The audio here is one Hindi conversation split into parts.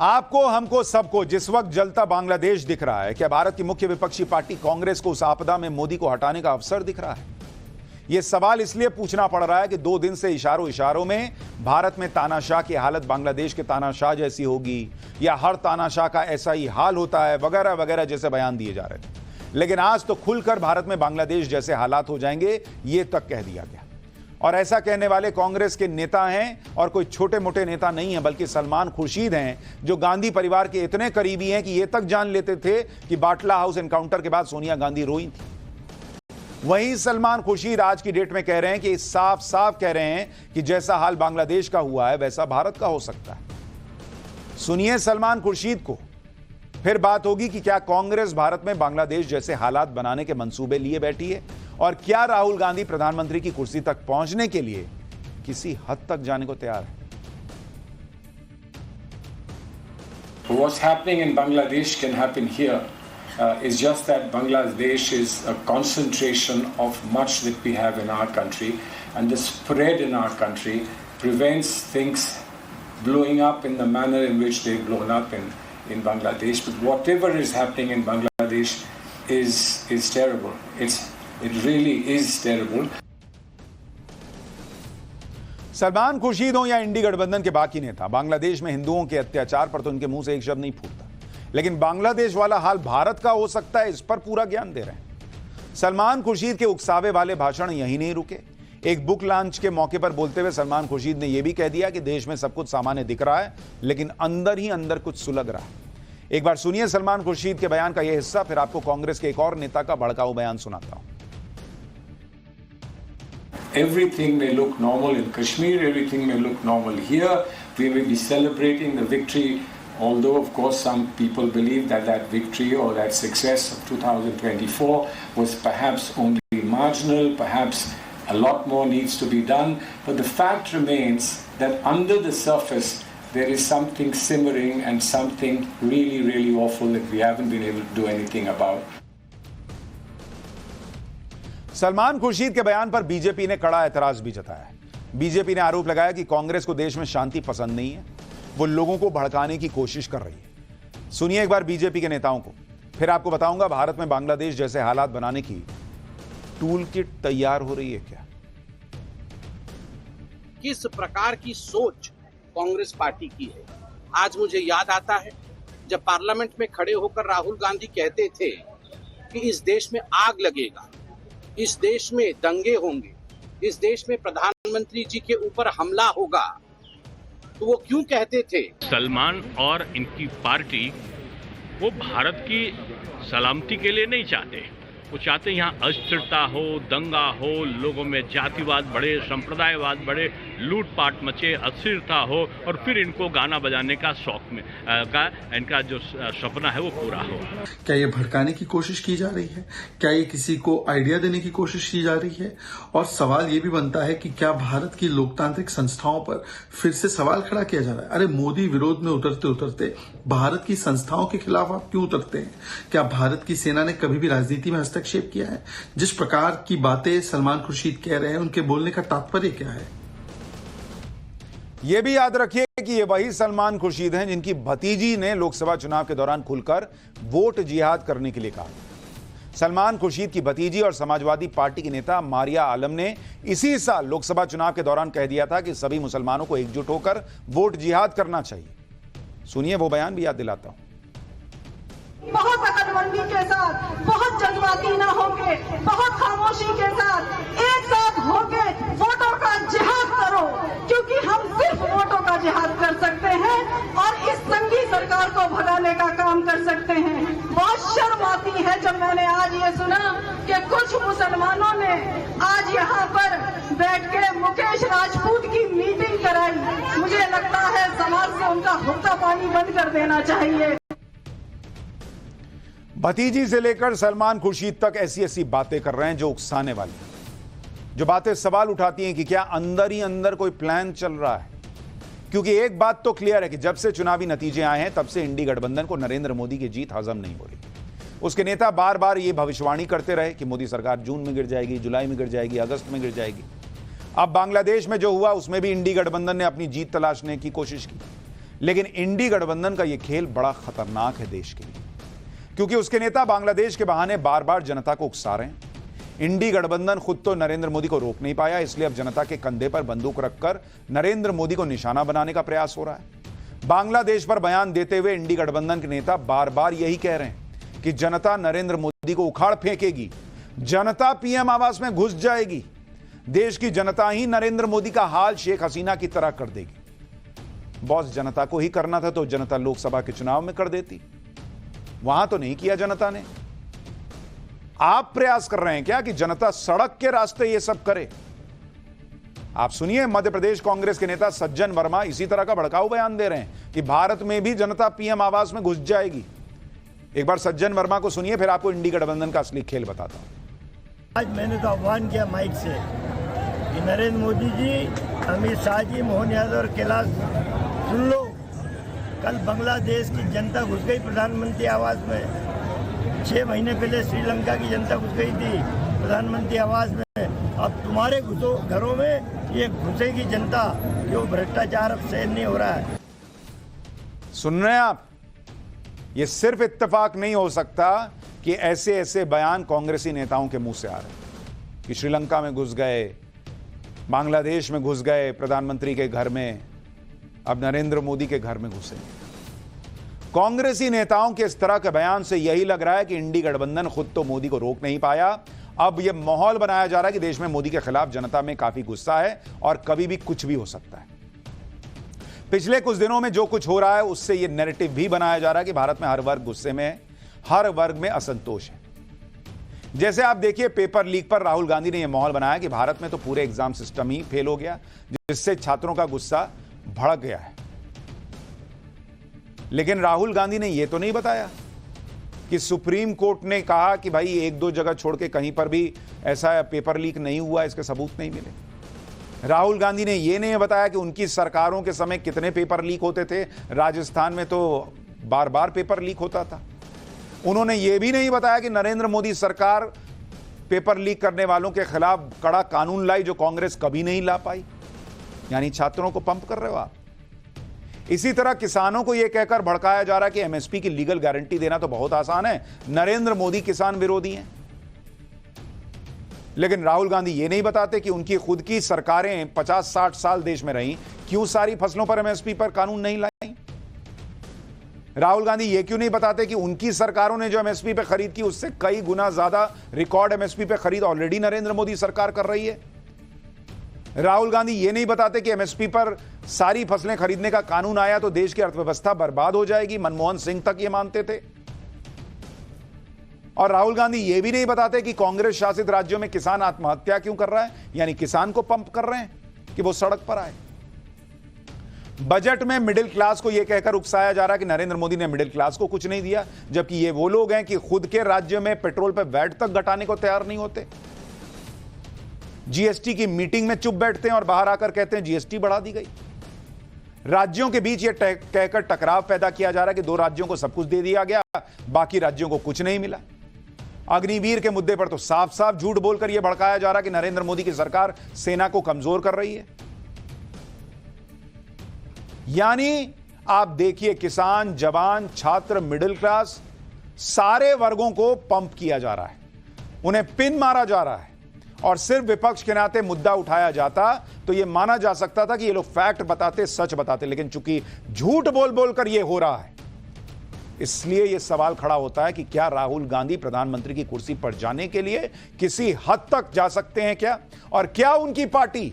आपको, हमको, सबको जिस वक्त जलता बांग्लादेश दिख रहा है, क्या भारत की मुख्य विपक्षी पार्टी कांग्रेस को उस आपदा में मोदी को हटाने का अवसर दिख रहा है? यह सवाल इसलिए पूछना पड़ रहा है कि 2 दिन से इशारों में भारत में तानाशाह की हालत बांग्लादेश के तानाशाह जैसी होगी या हर तानाशाह का ऐसा ही हाल होता है वगैरह वगैरह जैसे बयान दिए जा रहे थे। लेकिन आज तो खुलकर भारत में बांग्लादेश जैसे हालात हो जाएंगे ये तक कह दिया गया। और ऐसा कहने वाले कांग्रेस के नेता हैं और कोई छोटे मोटे नेता नहीं है, बल्कि सलमान खुर्शीद हैं, जो गांधी परिवार के इतने करीबी हैं कि ये तक जान लेते थे कि बाटला हाउस एनकाउंटर के बाद सोनिया गांधी रोई थी। वहीं सलमान खुर्शीद आज की डेट में कह रहे हैं कि साफ साफ कह रहे हैं कि जैसा हाल बांग्लादेश का हुआ है वैसा भारत का हो सकता है। सुनिए सलमान खुर्शीद को। फिर बात होगी कि क्या कांग्रेस भारत में बांग्लादेश जैसे हालात बनाने के मंसूबे लिए बैठी है और क्या राहुल गांधी प्रधानमंत्री की कुर्सी तक पहुंचने के लिए किसी हद तक जाने को तैयार है। What's happening in Bangladesh can happen here. It's just that Bangladesh is a concentration of much that we have in our country, and the spread in our country prevents things blowing up in the manner in which they've blown up in Bangladesh. But whatever is happening in Bangladesh is terrible. It really is terrible. Salman Khurshid हो या इंडी गठबंधन के बाकी नेता, बांग्लादेश में हिंदुओं के अत्याचार पर तो उनके मुंह से एक शब्द नहीं फूटता। लेकिन बांग्लादेश वाला हाल भारत का हो सकता है, इस पर पूरा ज्ञान दे रहे हैं। सलमान खुर्शीद के उकसावे वाले भाषण यहीं नहीं रुके। एक बुक लॉन्च के मौके पर बोलते हुए सलमान खुर्शीद ने यह भी कह दिया कि देश में सब कुछ सामान्य दिख रहा है, लेकिन अंदर ही अंदर कुछ सुलग रहा है। एक बार सुनिए सलमान खुर्शीद के बयान का यह हिस्सा, फिर आपको कांग्रेस के एक और नेता का भड़काऊ बयान सुनाता हूं। Everything may look normal in Kashmir, everything may look normal here. We may be celebrating the victory, although of course some people believe that that victory or that success of 2024 was perhaps only marginal, perhaps a lot more needs to be done. But the fact remains that under the surface there is something simmering and something really, really awful that we haven't been able to do anything about. Salman Khurshid के बयान पर बीजेपी ने कड़ा एतराज भी जताया है। बीजेपी ने आरोप लगाया कि कांग्रेस को देश में शांति पसंद नहीं है, वो लोगों को भड़काने की कोशिश कर रही है। सुनिए एक बार बीजेपी के नेताओं को, फिर आपको बताऊंगा भारत में बांग्लादेश जैसे हालात बनाने की टूल किट तैयार हो रही है क्या। किस प्रकार की सोच कांग्रेस पार्टी की है। आज मुझे याद आता है जब पार्लियामेंट में खड़े होकर राहुल गांधी कहते थे कि इस देश में आग लगेगा, इस देश में दंगे होंगे, इस देश में प्रधानमंत्री जी के ऊपर हमला होगा, तो वो क्यों कहते थे? सलमान और इनकी पार्टी वो भारत की सलामती के लिए नहीं चाहते। वो चाहते यहाँ अस्थिरता हो, दंगा हो, लोगों में जातिवाद बढ़े, संप्रदायवाद बढ़े, लूटपाट मचे, अस्थिरता हो और फिर इनको गाना बजाने का शौक में इनका जो सपना है वो पूरा हो। क्या ये भड़काने की कोशिश की जा रही है? क्या ये किसी को आइडिया देने की कोशिश की जा रही है? और सवाल ये भी बनता है कि क्या भारत की लोकतांत्रिक संस्थाओं पर फिर से सवाल खड़ा किया जा रहा है? अरे मोदी विरोध में उतरते उतरते भारत की संस्थाओं के खिलाफ आप क्यों उतरते हैं? क्या भारत की सेना ने कभी भी राजनीति में हस्तक्षेप किया है? जिस प्रकार की बातें सलमान खुर्शीद कह रहे हैं, उनके बोलने का तात्पर्य क्या है? यह भी याद रखिए कि ये वही सलमान खुर्शीद हैं जिनकी भतीजी ने लोकसभा चुनाव के दौरान खुलकर वोट जिहाद करने के लिए कहा। सलमान खुर्शीद की भतीजी और समाजवादी पार्टी की नेता मारिया आलम ने इसी साल लोकसभा चुनाव के दौरान कह दिया था कि सभी मुसलमानों को एकजुट होकर वोट जिहाद करना चाहिए। सुनिए वो बयान भी याद दिलाता हूं। बहुत अकलमंदी के साथ, बहुत जज्बाती ना होके, बहुत खामोशी के साथ एक साथ होके वोटों का जिहाद करो, क्योंकि हम सिर्फ वोटों का जिहाद कर सकते हैं और इस संघी सरकार को भगाने का काम कर सकते हैं। बहुत शर्म आती है जब मैंने आज ये सुना कि कुछ मुसलमानों ने आज यहाँ पर बैठ के मुकेश राजपूत की मीटिंग कराई। मुझे लगता है समाज से उनका हुक्का पानी बंद कर देना चाहिए। भतीजी से लेकर सलमान खुर्शीद तक ऐसी ऐसी बातें कर रहे हैं जो उकसाने वाली हैं, जो बातें सवाल उठाती हैं कि क्या अंदर ही अंदर कोई प्लान चल रहा है। क्योंकि एक बात तो क्लियर है कि जब से चुनावी नतीजे आए हैं तब से इंडी गठबंधन को नरेंद्र मोदी की जीत हजम नहीं हो रही। उसके नेता बार बार ये भविष्यवाणी करते रहे कि मोदी सरकार जून में गिर जाएगी, जुलाई में गिर जाएगी, अगस्त में गिर जाएगी। अब बांग्लादेश में जो हुआ उसमें भी इंडी गठबंधन ने अपनी जीत तलाशने की कोशिश की, लेकिन इंडी गठबंधन का यह खेल बड़ा खतरनाक है देश के लिए, क्योंकि उसके नेता बांग्लादेश के बहाने बार बार जनता को उकसा रहे हैं। इंडी गठबंधन खुद तो नरेंद्र मोदी को रोक नहीं पाया, इसलिए अब जनता के कंधे पर बंदूक रखकर नरेंद्र मोदी को निशाना बनाने का प्रयास हो रहा है। बांग्लादेश पर बयान देते हुए इंडी गठबंधन के नेता बार बार यही कह रहे हैं कि जनता नरेंद्र मोदी को उखाड़ फेंकेगी, जनता पीएम आवास में घुस जाएगी, देश की जनता ही नरेंद्र मोदी का हाल शेख हसीना की तरह कर देगी। बॉस, जनता को ही करना था तो जनता लोकसभा के चुनाव में कर देती, वहां तो नहीं किया जनता ने। आप प्रयास कर रहे हैं क्या कि जनता सड़क के रास्ते ये सब करे? आप सुनिए, मध्य प्रदेश कांग्रेस के नेता सज्जन वर्मा इसी तरह का भड़काऊ बयान दे रहे हैं कि भारत में भी जनता पीएम आवास में घुस जाएगी। एक बार सज्जन वर्मा को सुनिए, फिर आपको इंडी गठबंधन का असली खेल बताता हूं। आज मैंने तो आह्वान किया माइक से कि नरेंद्र मोदी जी, अमित शाह जी, मोहन यादव और कैलाश सुन लो, कल बांग्लादेश की जनता घुस गई प्रधानमंत्री आवास में। 6 महीने पहले श्रीलंका की जनता घुस गई थी प्रधानमंत्री आवास में। अब तुम्हारे घरों में ये घुसेगी जनता, जो भ्रष्टाचार अब सहन नहीं हो रहा है। सुन रहे हैं आप? ये सिर्फ इत्तेफाक नहीं हो सकता कि ऐसे ऐसे बयान कांग्रेसी नेताओं के मुंह से आ रहे हैं कि श्रीलंका में घुस गए, बांग्लादेश में घुस गए प्रधानमंत्री के घर में, अब नरेंद्र मोदी के घर में घुसे। कांग्रेसी नेताओं के इस तरह के बयान से यही लग रहा है कि इंडी गठबंधन खुद तो मोदी को रोक नहीं पाया, अब यह माहौल बनाया जा रहा है कि देश में मोदी के खिलाफ जनता में काफी गुस्सा है और कभी भी कुछ भी हो सकता है। पिछले कुछ दिनों में जो कुछ हो रहा है उससे यह नैरेटिव भी बनाया जा रहा है कि भारत में हर वर्ग गुस्से में है, हर वर्ग में असंतोष है। जैसे आप देखिए, पेपर लीक पर राहुल गांधी ने यह माहौल बनाया कि भारत में तो पूरे एग्जाम सिस्टम ही फेल हो गया, जिससे छात्रों का गुस्सा भड़क गया है। लेकिन राहुल गांधी ने यह तो नहीं बताया कि सुप्रीम कोर्ट ने कहा कि भाई 1-2 जगह छोड़ के कहीं पर भी ऐसा पेपर लीक नहीं हुआ, इसके सबूत नहीं मिले। राहुल गांधी ने यह नहीं बताया कि उनकी सरकारों के समय कितने पेपर लीक होते थे। राजस्थान में तो बार बार पेपर लीक होता था। उन्होंने यह भी नहीं बताया कि नरेंद्र मोदी सरकार पेपर लीक करने वालों के खिलाफ कड़ा कानून लाई, जो कांग्रेस कभी नहीं ला पाई। यानी छात्रों को पंप कर रहे हो आप। इसी तरह किसानों को यह कहकर भड़काया जा रहा है कि एमएसपी की लीगल गारंटी देना तो बहुत आसान है, नरेंद्र मोदी किसान विरोधी हैं। लेकिन राहुल गांधी यह नहीं बताते कि उनकी खुद की सरकारें 50-60 साल देश में रहीं, क्यों सारी फसलों पर एमएसपी पर कानून नहीं लाई। राहुल गांधी यह क्यों नहीं बताते कि उनकी सरकारों ने जो एमएसपी पे खरीद की उससे कई गुना ज्यादा रिकॉर्ड एमएसपी पे खरीद ऑलरेडी नरेंद्र मोदी सरकार कर रही है। राहुल गांधी यह नहीं बताते कि एमएसपी पर सारी फसलें खरीदने का कानून आया तो देश की अर्थव्यवस्था बर्बाद हो जाएगी, मनमोहन सिंह तक ये मानते थे। और राहुल गांधी यह भी नहीं बताते कि कांग्रेस शासित राज्यों में किसान आत्महत्या क्यों कर रहा है, यानी किसान को पंप कर रहे हैं कि वो सड़क पर आए। बजट में मिडिल क्लास को यह कहकर उकसाया जा रहा है कि नरेंद्र मोदी ने मिडिल क्लास को कुछ नहीं दिया, जबकि ये वो लोग हैं कि खुद के राज्य में पेट्रोल पर वैट तक घटाने को तैयार नहीं होते। जीएसटी की मीटिंग में चुप बैठते हैं और बाहर आकर कहते हैं जीएसटी बढ़ा दी गई। राज्यों के बीच यह कहकर टकराव पैदा किया जा रहा है कि 2 राज्यों को सब कुछ दे दिया गया, बाकी राज्यों को कुछ नहीं मिला। अग्निवीर के मुद्दे पर तो साफ साफ झूठ बोलकर यह भड़काया जा रहा है कि नरेंद्र मोदी की सरकार सेना को कमजोर कर रही है। यानी आप देखिए, किसान, जवान, छात्र, मिडिल क्लास, सारे वर्गों को पंप किया जा रहा है, उन्हें पिन मारा जा रहा है। और सिर्फ विपक्ष के नाते मुद्दा उठाया जाता तो यह माना जा सकता था कि ये लोग फैक्ट बताते, सच बताते, लेकिन चूंकि झूठ बोल बोलकर यह हो रहा है, इसलिए यह सवाल खड़ा होता है कि क्या राहुल गांधी प्रधानमंत्री की कुर्सी पर जाने के लिए किसी हद तक जा सकते हैं क्या? और क्या उनकी पार्टी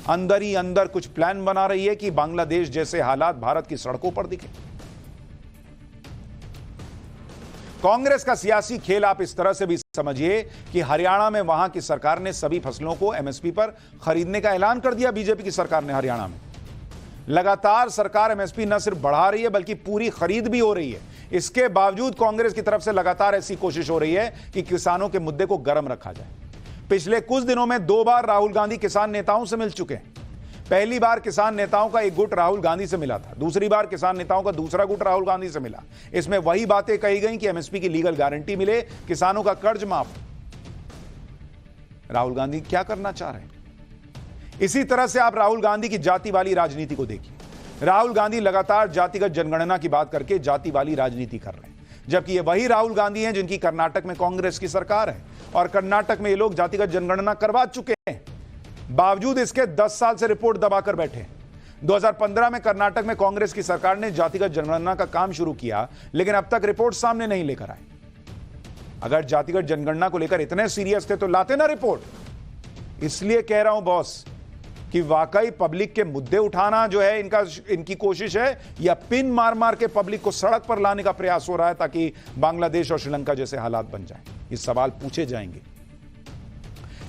अंदर ही अंदर कुछ प्लान बना रही है कि बांग्लादेश जैसे हालात भारत की सड़कों पर दिखे? कांग्रेस का सियासी खेल आप इस तरह से भी समझिए कि हरियाणा में वहां की सरकार ने सभी फसलों को एमएसपी पर खरीदने का ऐलान कर दिया। बीजेपी की सरकार ने हरियाणा में लगातार सरकार एमएसपी न सिर्फ बढ़ा रही है बल्कि पूरी खरीद भी हो रही है। इसके बावजूद कांग्रेस की तरफ से लगातार ऐसी कोशिश हो रही है कि किसानों के मुद्दे को गर्म रखा जाए। पिछले कुछ दिनों में 2 बार राहुल गांधी किसान नेताओं से मिल चुके हैं। पहली बार किसान नेताओं का एक गुट राहुल गांधी से मिला था, दूसरी बार किसान नेताओं का दूसरा गुट राहुल गांधी से मिला। इसमें वही बातें कही गई कि एमएसपी की लीगल गारंटी मिले, किसानों का कर्ज माफ। राहुल गांधी क्या करना चाह रहे हैं? इसी तरह से आप राहुल गांधी की जाति वाली राजनीति को देखिए। राहुल गांधी लगातार जातिगत जनगणना की बात करके जाति वाली राजनीति कर रहे हैं, जबकि ये वही राहुल गांधी हैं जिनकी कर्नाटक में कांग्रेस की सरकार है और कर्नाटक में ये लोग जातिगत जनगणना करवा चुके हैं। बावजूद इसके 10 साल से रिपोर्ट दबाकर बैठे हैं। 2015 में कर्नाटक में कांग्रेस की सरकार ने जातिगत जनगणना का काम शुरू किया, लेकिन अब तक रिपोर्ट सामने नहीं लेकर आए। अगर जातिगत जनगणना को लेकर इतने सीरियस थे तो लाते ना रिपोर्ट। इसलिए कह रहा हूं बॉस कि वाकई पब्लिक के मुद्दे उठाना जो है इनकी कोशिश है, या पिन मार मार के पब्लिक को सड़क पर लाने का प्रयास हो रहा है ताकि बांग्लादेश और श्रीलंका जैसे हालात बन जाएं। ये सवाल पूछे जाएंगे।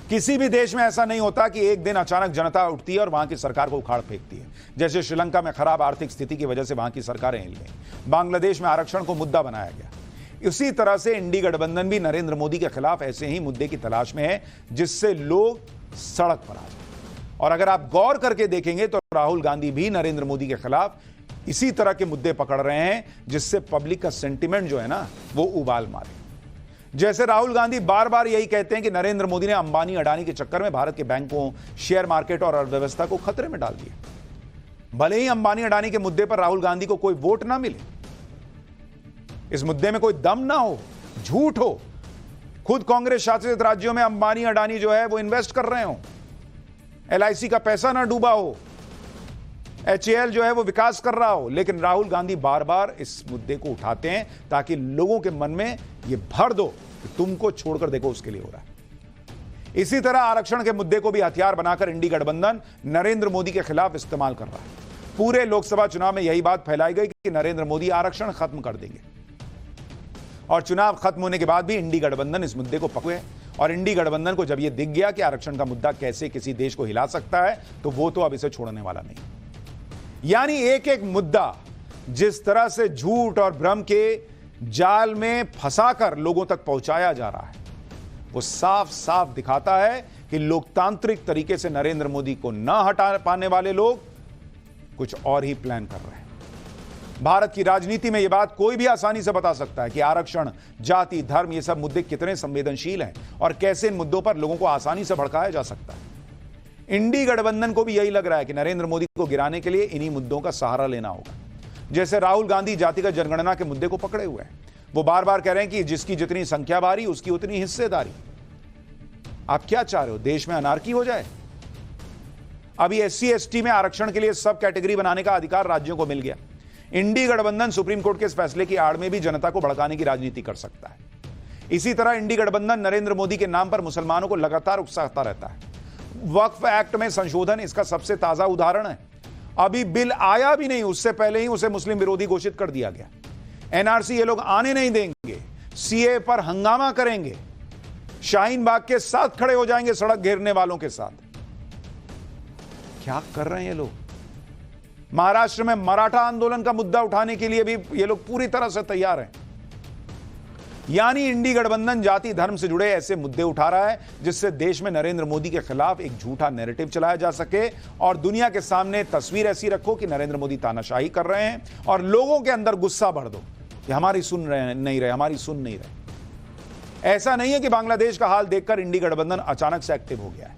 किसी भी देश में ऐसा नहीं होता कि एक दिन अचानक जनता उठती है और वहां की सरकार को उखाड़ फेंकती है, जैसे श्रीलंका में खराब आर्थिक स्थिति की वजह से वहां की सरकारें हिल गई। बांग्लादेश में आरक्षण को मुद्दा बनाया गया। इसी तरह से इंडी गठबंधन भी नरेंद्र मोदी के खिलाफ ऐसे ही मुद्दे की तलाश में है जिससे लोग सड़क पर आ जाए। और अगर आप गौर करके देखेंगे तो राहुल गांधी भी नरेंद्र मोदी के खिलाफ इसी तरह के मुद्दे पकड़ रहे हैं जिससे पब्लिक का सेंटिमेंट जो है ना वो उबाल मारे। जैसे राहुल गांधी बार बार यही कहते हैं कि नरेंद्र मोदी ने अंबानी अडानी के चक्कर में भारत के बैंकों, शेयर मार्केट और अर्थव्यवस्था को खतरे में डाल दिया। भले ही अंबानी अडानी के मुद्दे पर राहुल गांधी को कोई वोट ना मिले, इस मुद्दे में कोई दम ना हो, झूठ हो, खुद कांग्रेस शासित राज्यों में अंबानी अडानी जो है वो इन्वेस्ट कर रहे हो, LIC का पैसा ना डूबा हो, HAL जो है वो विकास कर रहा हो, लेकिन राहुल गांधी बार बार इस मुद्दे को उठाते हैं ताकि लोगों के मन में ये भर दो कि तुमको छोड़कर देखो उसके लिए हो रहा है। इसी तरह आरक्षण के मुद्दे को भी हथियार बनाकर इंडी गठबंधन नरेंद्र मोदी के खिलाफ इस्तेमाल कर रहा है। पूरे लोकसभा चुनाव में यही बात फैलाई गई कि नरेंद्र मोदी आरक्षण खत्म कर देंगे, और चुनाव खत्म होने के बाद भी इंडी गठबंधन इस मुद्दे को पकड़े। और इंडी गठबंधन को जब यह दिख गया कि आरक्षण का मुद्दा कैसे किसी देश को हिला सकता है, तो वो तो अब इसे छोड़ने वाला नहीं। यानी एक एक मुद्दा जिस तरह से झूठ और भ्रम के जाल में फंसाकर लोगों तक पहुंचाया जा रहा है, वो साफ साफ दिखाता है कि लोकतांत्रिक तरीके से नरेंद्र मोदी को न हटा पाने वाले लोग कुछ और ही प्लान कर रहे हैं। भारत की राजनीति में यह बात कोई भी आसानी से बता सकता है कि आरक्षण, जाति, धर्म, ये सब मुद्दे कितने संवेदनशील हैं और कैसे इन मुद्दों पर लोगों को आसानी से भड़काया जा सकता है। इंडी गठबंधन को भी यही लग रहा है कि नरेंद्र मोदी को गिराने के लिए इन्हीं मुद्दों का सहारा लेना होगा। जैसे राहुल गांधी जातिगत जनगणना के मुद्दे को पकड़े हुए हैं, वो बार बार कह रहे हैं कि जिसकी जितनी संख्या भारी उसकी उतनी हिस्सेदारी। आप क्या चाह रहे हो, देश में अनार्की हो जाए? अभी SC ST में आरक्षण के लिए सब कैटेगरी बनाने का अधिकार राज्यों को मिल गया। इंडी गठबंधन सुप्रीम कोर्ट के इस फैसले की आड़ में भी जनता को भड़काने की राजनीति कर सकता है। इसी तरह इंडी गठबंधन नरेंद्र मोदी के नाम पर मुसलमानों को लगातार उकसाता रहता है। वक्फ एक्ट में संशोधन इसका सबसे ताजा उदाहरण है। अभी बिल आया भी नहीं, उससे पहले ही उसे मुस्लिम विरोधी घोषित कर दिया गया। NRC ये लोग आने नहीं देंगे, CA पर हंगामा करेंगे, शाहीन बाग के साथ खड़े हो जाएंगे सड़क घेरने वालों के साथ। क्या कर रहे हैं ये लोग? महाराष्ट्र में मराठा आंदोलन का मुद्दा उठाने के लिए भी ये लोग पूरी तरह से तैयार हैं। यानी इंडी गठबंधन जाति धर्म से जुड़े ऐसे मुद्दे उठा रहा है जिससे देश में नरेंद्र मोदी के खिलाफ एक झूठा नैरेटिव चलाया जा सके और दुनिया के सामने तस्वीर ऐसी रखो कि नरेंद्र मोदी तानाशाही कर रहे हैं और लोगों के अंदर गुस्सा भर दो कि हमारी सुन नहीं रहे। ऐसा नहीं है कि बांग्लादेश का हाल देखकर इंडी गठबंधन अचानक से एक्टिव हो गया है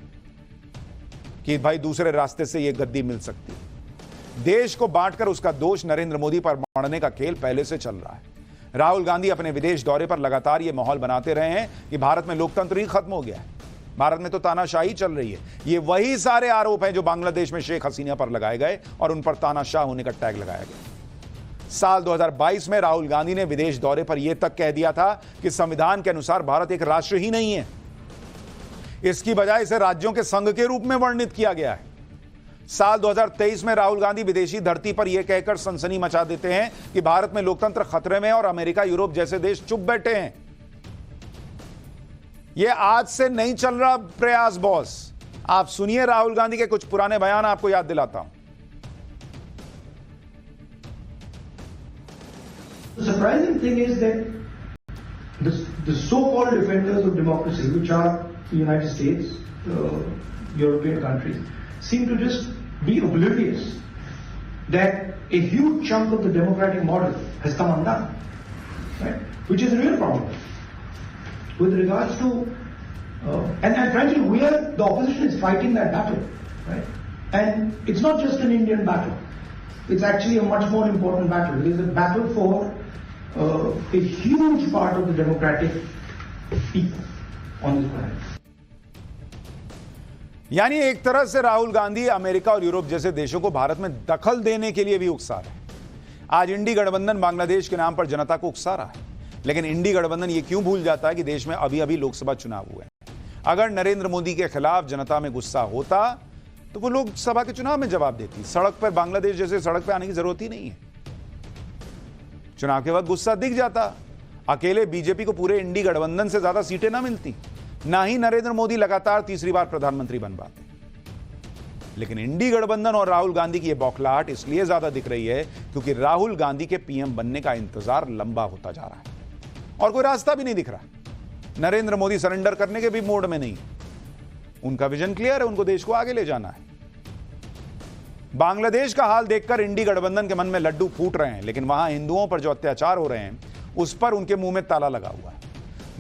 कि भाई दूसरे रास्ते से यह गद्दी मिल सकती है। देश को बांटकर उसका दोष नरेंद्र मोदी पर मढ़ने का खेल पहले से चल रहा है। राहुल गांधी अपने विदेश दौरे पर लगातार यह माहौल बनाते रहे हैं कि भारत में लोकतंत्र ही खत्म हो गया है, भारत में तो तानाशाही चल रही है। ये वही सारे आरोप हैं जो बांग्लादेश में शेख हसीना पर लगाए गए और उन पर तानाशाह होने का टैग लगाया गया। साल 2022 में राहुल गांधी ने विदेश दौरे पर यह तक कह दिया था कि संविधान के अनुसार भारत एक राष्ट्र ही नहीं है, इसकी बजाय इसे राज्यों के संघ के रूप में वर्णित किया गया है। साल 2023 में राहुल गांधी विदेशी धरती पर यह कहकर सनसनी मचा देते हैं कि भारत में लोकतंत्र खतरे में और अमेरिका, यूरोप जैसे देश चुप बैठे हैं। यह आज से नहीं चल रहा प्रयास बॉस। आप सुनिए राहुल गांधी के कुछ पुराने बयान, आपको याद दिलाता हूं। The surprising thing is that the so-called defenders of democracy, which are the United States, European countries, seem to just be oblivious that a huge chunk of the democratic model has come undone, right? Which is a real problem. With regards to, and frankly, the opposition is fighting that battle, right? And it's not just an Indian battle. It's actually a much more important battle. It is a battle for a huge part of the democratic people on this planet. यानी एक तरह से राहुल गांधी अमेरिका और यूरोप जैसे देशों को भारत में दखल देने के लिए भी उकसा रहे हैं। आज इंडी गठबंधन बांग्लादेश के नाम पर जनता को उकसा रहा है, लेकिन इंडी गठबंधन ये क्यों भूल जाता है कि देश में अभी अभी लोकसभा चुनाव हुए हैं। अगर नरेंद्र मोदी के खिलाफ जनता में गुस्सा होता तो वो लोकसभा के चुनाव में जवाब देती। सड़क पर बांग्लादेश जैसे सड़क पर आने की जरूरत ही नहीं है। चुनाव के वक्त गुस्सा दिख जाता। अकेले बीजेपी को पूरे इंडी गठबंधन से ज्यादा सीटें ना मिलती, ना ही नरेंद्र मोदी लगातार तीसरी बार प्रधानमंत्री बन पाते। लेकिन इंडी गठबंधन और राहुल गांधी की यह बौखलाहट इसलिए ज्यादा दिख रही है क्योंकि राहुल गांधी के पीएम बनने का इंतजार लंबा होता जा रहा है और कोई रास्ता भी नहीं दिख रहा। नरेंद्र मोदी सरेंडर करने के भी मूड में नहीं। उनका विजन क्लियर है, उनको देश को आगे ले जाना है। बांग्लादेश का हाल देखकर इंडी गठबंधन के मन में लड्डू फूट रहे हैं, लेकिन वहां हिंदुओं पर जो अत्याचार हो रहे हैं उस पर उनके मुंह में ताला लगा हुआ है।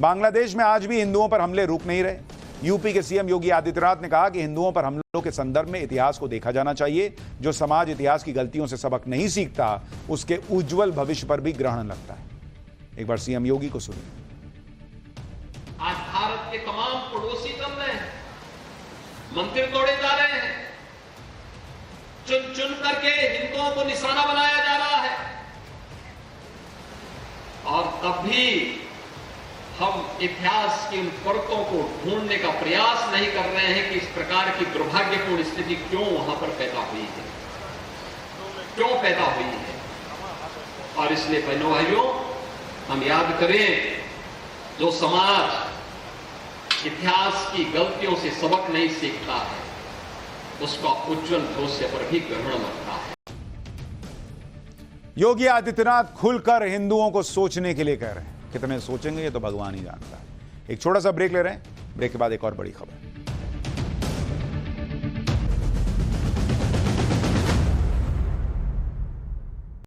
बांग्लादेश में आज भी हिंदुओं पर हमले रुक नहीं रहे। यूपी के सीएम योगी आदित्यनाथ ने कहा कि हिंदुओं पर हमलों के संदर्भ में इतिहास को देखा जाना चाहिए। जो समाज इतिहास की गलतियों से सबक नहीं सीखता उसके उज्जवल भविष्य पर भी ग्रहण लगता है। एक बार सीएम योगी को सुनिए। आज भारत के तमाम पड़ोसी जम रहे हैं, मंदिर तोड़े जा रहे हैं, चुन चुन करके हिंदुओं को निशाना बनाया जा रहा है, और तब भी हम इतिहास की उन परतों को ढूंढने का प्रयास नहीं कर रहे हैं कि इस प्रकार की दुर्भाग्यपूर्ण स्थिति क्यों वहां पर पैदा हुई है, क्यों पैदा हुई है। और इसलिए बहनों भाइयों, हम याद करें, जो समाज इतिहास की गलतियों से सबक नहीं सीखता है उसका उज्जवल भविष्य पर भी ग्रहण लगता है। योगी आदित्यनाथ खुलकर हिंदुओं को सोचने के लिए कह रहे हैं। कितने सोचेंगे ये तो भगवान ही जानता है। एक छोटा सा ब्रेक ले रहे हैं, ब्रेक के बाद एक और बड़ी खबर।